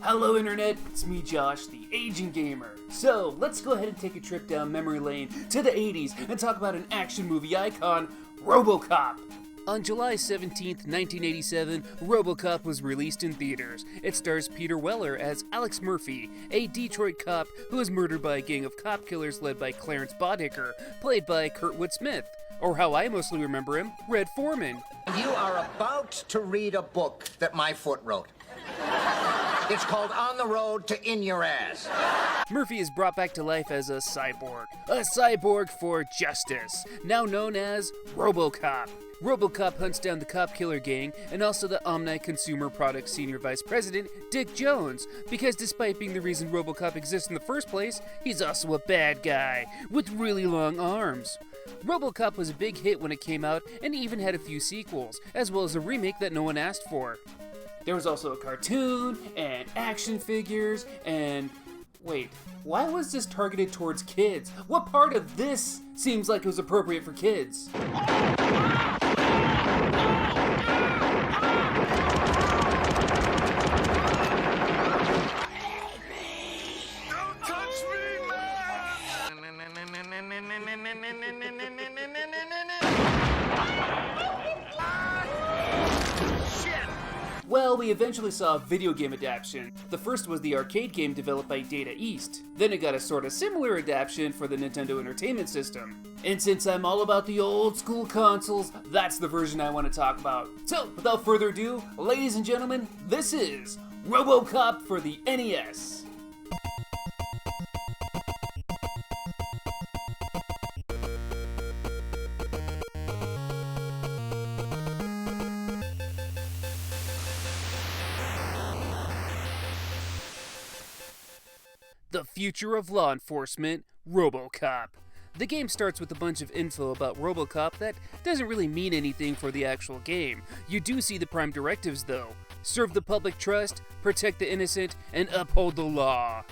Hello Internet, it's me Josh, the Aging Gamer. So, let's go ahead and take a trip down memory lane to the 80s and talk about an action movie icon, RoboCop. On July 17th, 1987, RoboCop was released in theaters. It stars Peter Weller as Alex Murphy, a Detroit cop who is murdered by a gang of cop killers led by Clarence Boddicker, played by Kurtwood Smith, or how I mostly remember him, Red Foreman. You are about to read a book that my foot wrote. It's called On the Road to In Your Ass. Murphy is brought back to life as a cyborg for justice, now known as RoboCop. RoboCop hunts down the cop killer gang and also the Omni Consumer Products Senior Vice President, Dick Jones, because despite being the reason RoboCop exists in the first place, he's also a bad guy with really long arms. RoboCop was a big hit when it came out and even had a few sequels, as well as a remake that no one asked for. There was also a cartoon, and action figures, and... Wait, why was this targeted towards kids? What part of this seems like it was appropriate for kids? Well, we eventually saw a video game adaptation. The first was the arcade game developed by Data East. Then it got a sort of similar adaptation for the Nintendo Entertainment System. And since I'm all about the old school consoles, that's the version I want to talk about. So, without further ado, ladies and gentlemen, this is RoboCop for the NES. The future of law enforcement, RoboCop. The game starts with a bunch of info about RoboCop that doesn't really mean anything for the actual game. You do see the prime directives though. Serve the public trust, protect the innocent, and uphold the law.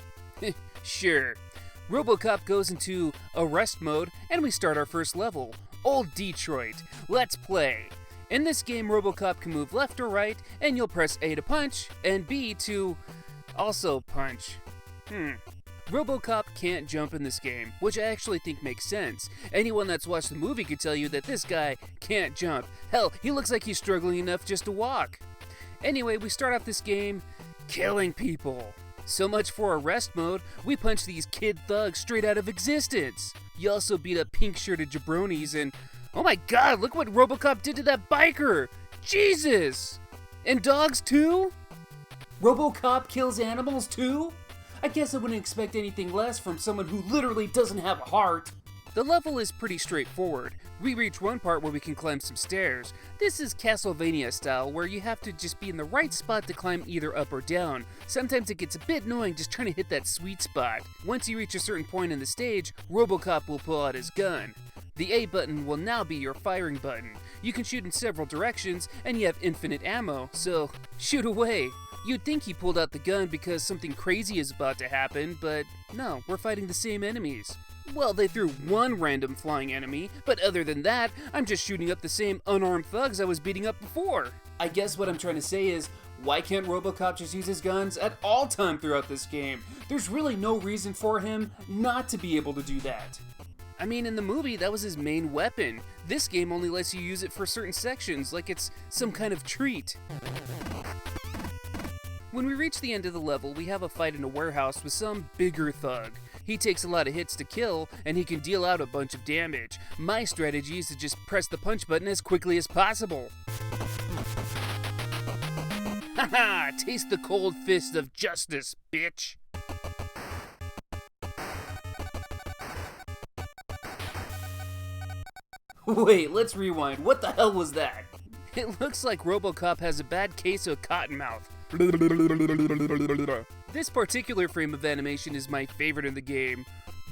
Sure. RoboCop goes into arrest mode and we start our first level, Old Detroit. Let's play. In this game, RoboCop can move left or right, and you'll press A to punch, and B to also punch. RoboCop can't jump in this game, which I actually think makes sense. Anyone that's watched the movie could tell you that this guy can't jump. Hell, he looks like he's struggling enough just to walk. Anyway, we start off this game killing people. So much for arrest mode, we punch these kid thugs straight out of existence. You also beat up pink-shirted jabronis and, oh my god, look what RoboCop did to that biker! Jesus! And dogs too? RoboCop kills animals too? I guess I wouldn't expect anything less from someone who literally doesn't have a heart. The level is pretty straightforward. We reach one part where we can climb some stairs. This is Castlevania style, where you have to just be in the right spot to climb either up or down. Sometimes it gets a bit annoying just trying to hit that sweet spot. Once you reach a certain point in the stage, RoboCop will pull out his gun. The A button will now be your firing button. You can shoot in several directions, and you have infinite ammo, so shoot away. You'd think he pulled out the gun because something crazy is about to happen, but no, we're fighting the same enemies. Well, they threw one random flying enemy, but other than that, I'm just shooting up the same unarmed thugs I was beating up before. I guess what I'm trying to say is, why can't RoboCop just use his guns at all time throughout this game? There's really no reason for him not to be able to do that. I mean, in the movie, that was his main weapon. This game only lets you use it for certain sections, like it's some kind of treat. When we reach the end of the level, we have a fight in a warehouse with some bigger thug. He takes a lot of hits to kill, and he can deal out a bunch of damage. My strategy is to just press the punch button as quickly as possible. Haha! Taste the cold fist of justice, bitch! Wait, let's rewind. What the hell was that? It looks like RoboCop has a bad case of cottonmouth. This particular frame of animation is my favorite in the game.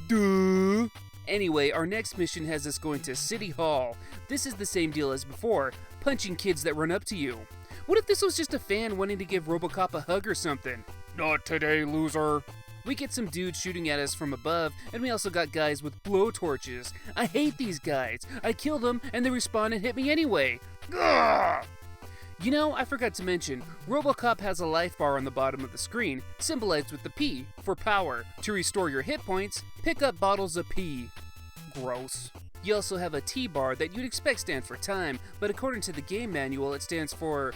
Duh! Anyway, our next mission has us going to City Hall. This is the same deal as before, punching kids that run up to you. What if this was just a fan wanting to give RoboCop a hug or something? Not today, loser. We get some dudes shooting at us from above, and we also got guys with blowtorches. I hate these guys. I kill them, and they respawn and hit me anyway. Gah! You know, I forgot to mention, RoboCop has a life bar on the bottom of the screen, symbolized with the P for power. To restore your hit points, pick up bottles of pee. Gross. You also have a T bar that you'd expect stands for time, but according to the game manual, it stands for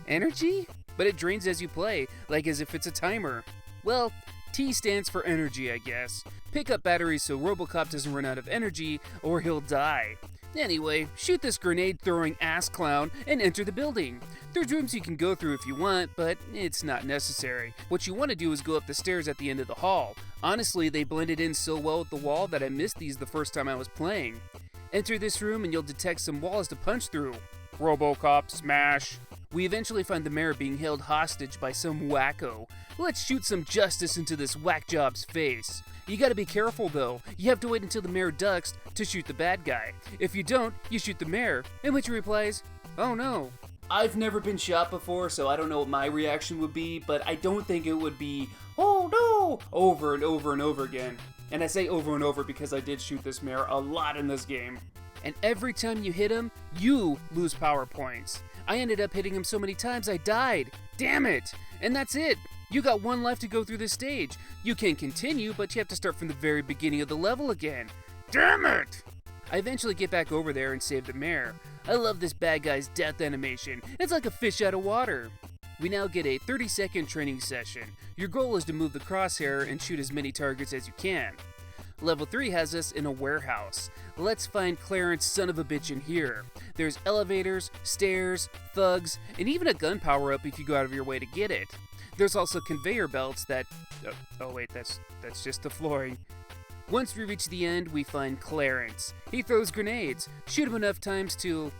energy? But it drains as you play, like as if it's a timer. Well, T stands for energy, I guess. Pick up batteries so RoboCop doesn't run out of energy, or he'll die. Anyway, shoot this grenade-throwing ass clown and enter the building. There's rooms you can go through if you want, but it's not necessary. What you want to do is go up the stairs at the end of the hall. Honestly, they blended in so well with the wall that I missed these the first time I was playing. Enter this room and you'll detect some walls to punch through. RoboCop smash. We eventually find the mayor being held hostage by some wacko. Let's shoot some justice into this whack job's face. You gotta be careful though. You have to wait until the mayor ducks to shoot the bad guy. If you don't, you shoot the mayor, in which he replies, "Oh no." I've never been shot before, so I don't know what my reaction would be, but I don't think it would be, "Oh no," over and over and over again. And I say over and over because I did shoot this mayor a lot in this game. And every time you hit him, you lose power points. I ended up hitting him so many times I died. Damn it! And that's it. You got one life to go through this stage. You can continue, but you have to start from the very beginning of the level again. Damn it! I eventually get back over there and save the mayor. I love this bad guy's death animation. It's like a fish out of water. We now get a 30-second training session. Your goal is to move the crosshair and shoot as many targets as you can. Level 3 has us in a warehouse. Let's find Clarence son of a bitch in here. There's elevators, stairs, thugs, and even a gun power-up if you go out of your way to get it. There's also conveyor belts that... Oh wait, that's just the flooring. Once we reach the end, we find Clarence. He throws grenades. Shoot him enough times to...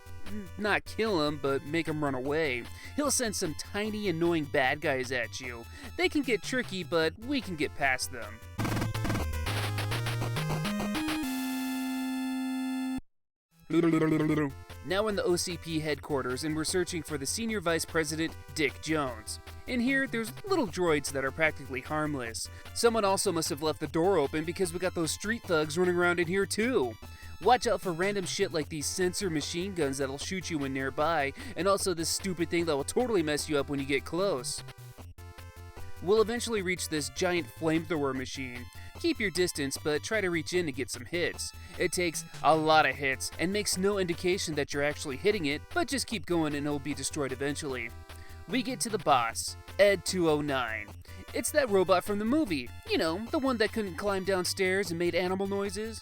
not kill him, but make him run away. He'll send some tiny, annoying bad guys at you. They can get tricky, but we can get past them. Now we're in the OPC Headquarters, and we're searching for the Senior Vice President, Dick Jones. In here, there's little droids that are practically harmless. Someone also must have left the door open because we got those street thugs running around in here too. Watch out for random shit like these sensor machine guns that'll shoot you when nearby, and also this stupid thing that will totally mess you up when you get close. We'll eventually reach this giant flamethrower machine. Keep your distance, but try to reach in to get some hits. It takes a lot of hits and makes no indication that you're actually hitting it, but just keep going and it'll be destroyed eventually. We get to the boss, Ed 209. It's that robot from the movie. You know, the one that couldn't climb downstairs and made animal noises.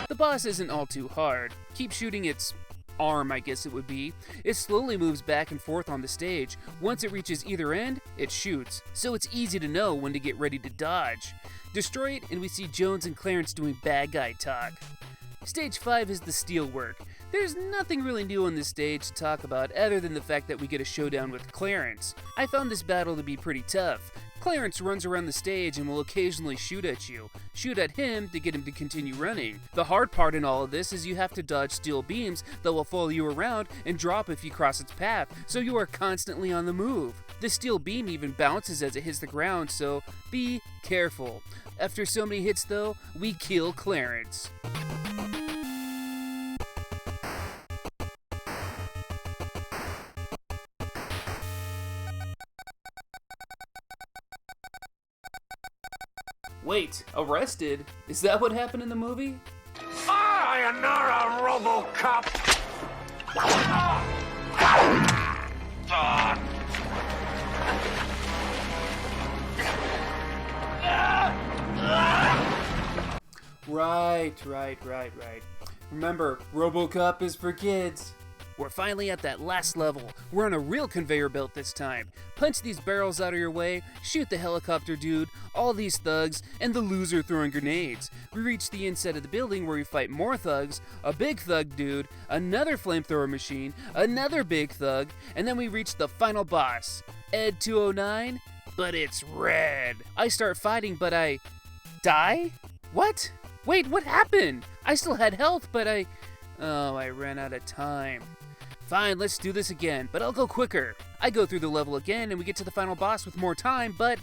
The boss isn't all too hard. Keep shooting its arm, I guess it would be. It slowly moves back and forth on the stage. Once it reaches either end, it shoots, so it's easy to know when to get ready to dodge. Destroy it, and we see Jones and Clarence doing bad guy talk. Stage 5 is the steelwork. There's nothing really new on this stage to talk about other than the fact that we get a showdown with Clarence. I found this battle to be pretty tough. Clarence runs around the stage and will occasionally shoot at you. Shoot at him to get him to continue running. The hard part in all of this is you have to dodge steel beams that will follow you around and drop if you cross its path, so you are constantly on the move. The steel beam even bounces as it hits the ground, so be careful. After so many hits though, we kill Clarence. Wait, arrested? Is that what happened in the movie? I am not a RoboCop! Right. Remember, RoboCop is for kids. We're finally at that last level. We're on a real conveyor belt this time. Punch these barrels out of your way, shoot the helicopter dude, all these thugs, and the loser throwing grenades. We reach the inside of the building where we fight more thugs, a big thug dude, another flamethrower machine, another big thug, and then we reach the final boss, Ed 209, but it's red. I start fighting, but I die? What? Wait, what happened? I still had health, but I ran out of time. Fine, let's do this again, but I'll go quicker. I go through the level again and we get to the final boss with more time, but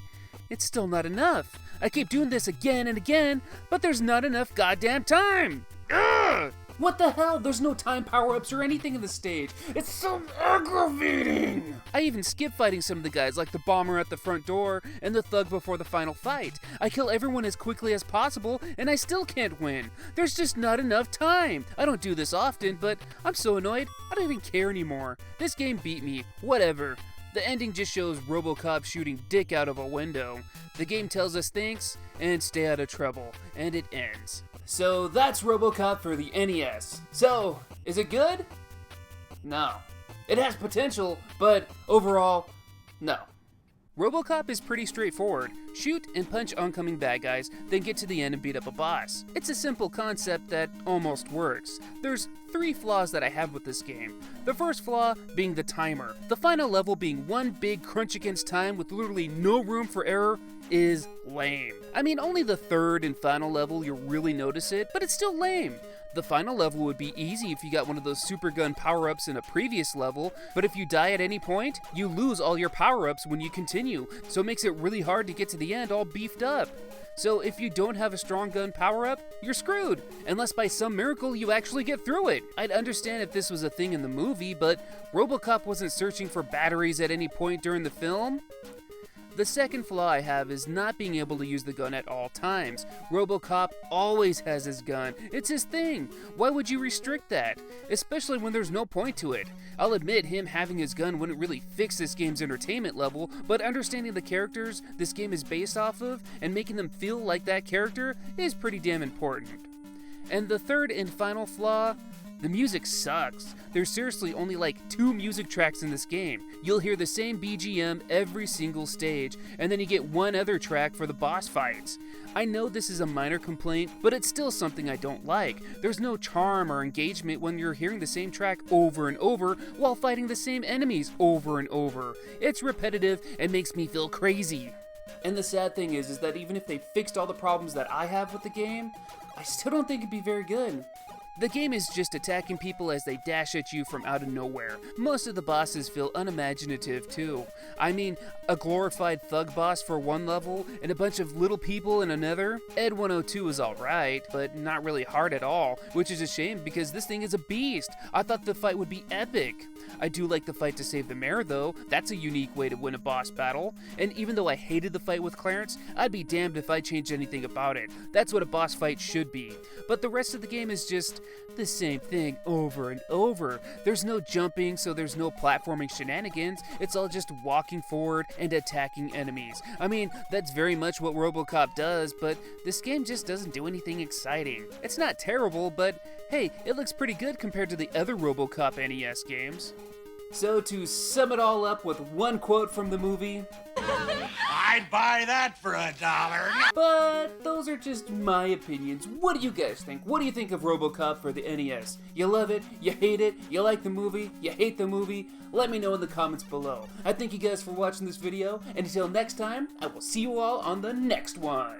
it's still not enough. I keep doing this again and again, but there's not enough goddamn time. Ugh! What the hell? There's no time power-ups or anything in the stage. It's so aggravating! I even skip fighting some of the guys, like the bomber at the front door and the thug before the final fight. I kill everyone as quickly as possible, and I still can't win. There's just not enough time. I don't do this often, but I'm so annoyed, I don't even care anymore. This game beat me. Whatever. The ending just shows RoboCop shooting dick out of a window. The game tells us thanks and stay out of trouble, and it ends. So that's RoboCop for the NES. So, is it good? No. It has potential, but overall, no. RoboCop is pretty straightforward. Shoot and punch oncoming bad guys, then get to the end and beat up a boss. It's a simple concept that almost works. There's 3 flaws that I have with this game. The first flaw being the timer. The final level being one big crunch against time with literally no room for error is lame. I mean, only the third and final level you'll really notice it, but it's still lame. The final level would be easy if you got one of those super gun power-ups in a previous level, but if you die at any point, you lose all your power-ups when you continue, so it makes it really hard to get to the end all beefed up. So if you don't have a strong gun power-up, you're screwed, unless by some miracle you actually get through it. I'd understand if this was a thing in the movie, but RoboCop wasn't searching for batteries at any point during the film. The second flaw I have is not being able to use the gun at all times. RoboCop always has his gun. It's his thing. Why would you restrict that? Especially when there's no point to it. I'll admit him having his gun wouldn't really fix this game's entertainment level, but understanding the characters this game is based off of and making them feel like that character is pretty damn important. And the third and final flaw, the music sucks. There's seriously only like 2 music tracks in this game. You'll hear the same BGM every single stage, and then you get one other track for the boss fights. I know this is a minor complaint, but it's still something I don't like. There's no charm or engagement when you're hearing the same track over and over while fighting the same enemies over and over. It's repetitive and makes me feel crazy. And the sad thing is that even if they fixed all the problems that I have with the game, I still don't think it'd be very good. The game is just attacking people as they dash at you from out of nowhere. Most of the bosses feel unimaginative too. I mean, a glorified thug boss for one level and a bunch of little people in another. Ed 102 is alright, but not really hard at all, which is a shame because this thing is a beast. I thought the fight would be epic. I do like the fight to save the mayor though. That's a unique way to win a boss battle. And even though I hated the fight with Clarence, I'd be damned if I changed anything about it. That's what a boss fight should be. But the rest of the game is just the same thing over and over. There's no jumping, so there's no platforming shenanigans. It's all just walking forward and attacking enemies. I mean, that's very much what RoboCop does, but this game just doesn't do anything exciting. It's not terrible, but hey, it looks pretty good compared to the other RoboCop NES games. So to sum it all up with one quote from the movie, I'd buy that for $1. but those are just my opinions. What do you guys think? What do you think of RoboCop for the NES? You love it? You hate it? You like the movie? You hate the movie? Let me know in the comments below. I thank you guys for watching this video, and until next time, I will see you all on the next one.